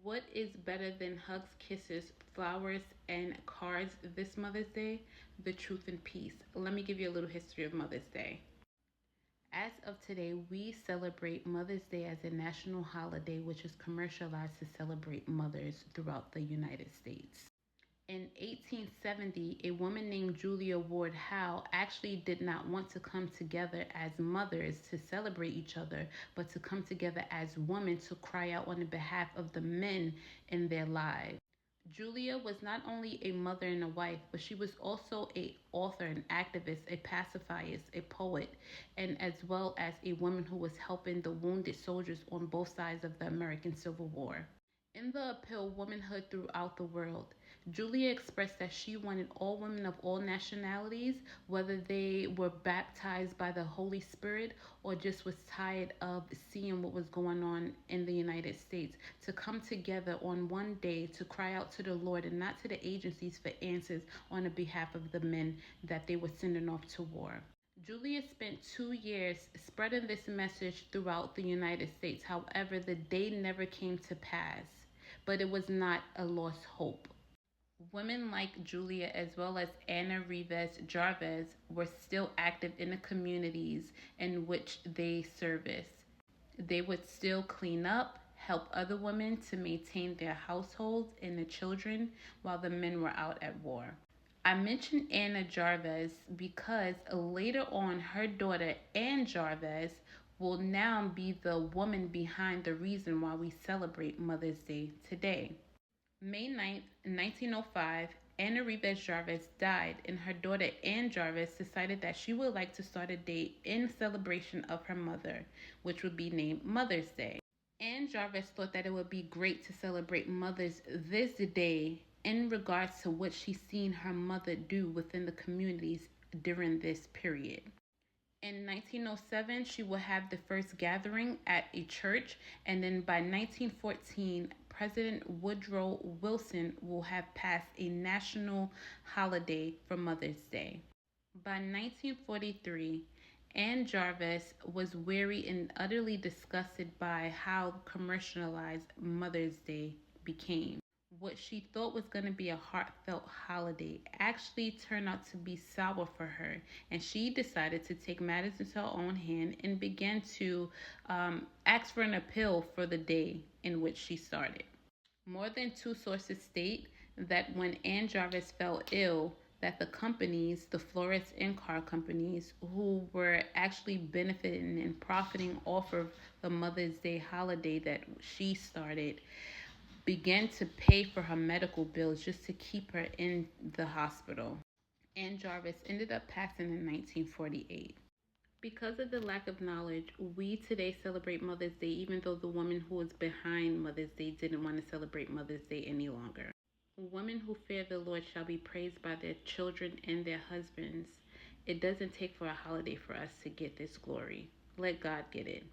What is better than hugs, kisses, flowers, and cards this Mother's Day? The truth and peace. Let me give you a little history of Mother's Day. As of today, we celebrate Mother's Day as a national holiday, which is commercialized to celebrate mothers throughout the United States. In 1870, a woman named Julia Ward Howe actually did not want to come together as mothers to celebrate each other, but to come together as women to cry out on the behalf of the men in their lives. Julia was not only a mother and a wife, but she was also a author, an activist, a pacifist, a poet, and as well as a woman who was helping the wounded soldiers on both sides of the American Civil War. In the appeal Womanhood Throughout the World, Julia expressed that she wanted all women of all nationalities, whether they were baptized by the Holy Spirit or just was tired of seeing what was going on in the United States, to come together on one day to cry out to the Lord and not to the agencies for answers on the behalf of the men that they were sending off to war. Julia spent 2 years spreading this message throughout the United States. However, the day never came to pass, but it was not a lost hope. Women like Julia, as well as Anna Rivas Jarvis, were still active in the communities in which they service. They would still clean up, help other women to maintain their households and the children while the men were out at war. I mentioned Anna Jarvis because later on her daughter Ann Jarvis will now be the woman behind the reason why we celebrate Mother's Day today. May 1905, Anna Rivas Jarvis died, and her daughter Ann Jarvis decided that she would like to start a day in celebration of her mother, which would be named Mother's Day. Ann Jarvis thought that it would be great to celebrate mothers this day in regards to what she's seen her mother do within the communities during this period. In 1907, she will have the first gathering at a church, and then by 1914, President Woodrow Wilson will have passed a national holiday for Mother's Day. By 1943, Ann Jarvis was weary and utterly disgusted by how commercialized Mother's Day became. What she thought was going to be a heartfelt holiday actually turned out to be sour for her, and she decided to take matters into her own hand and began to ask for an appeal for the day in which she started. More than two sources state that when Ann Jarvis fell ill, that the companies, the florist and car companies, who were actually benefiting and profiting off of the Mother's Day holiday that she started, began to pay for her medical bills just to keep her in the hospital. Ann Jarvis ended up passing in 1948. Because of the lack of knowledge, we today celebrate Mother's Day, even though the woman who was behind Mother's Day didn't want to celebrate Mother's Day any longer. Women who fear the Lord shall be praised by their children and their husbands. It doesn't take for a holiday for us to get this glory. Let God get it.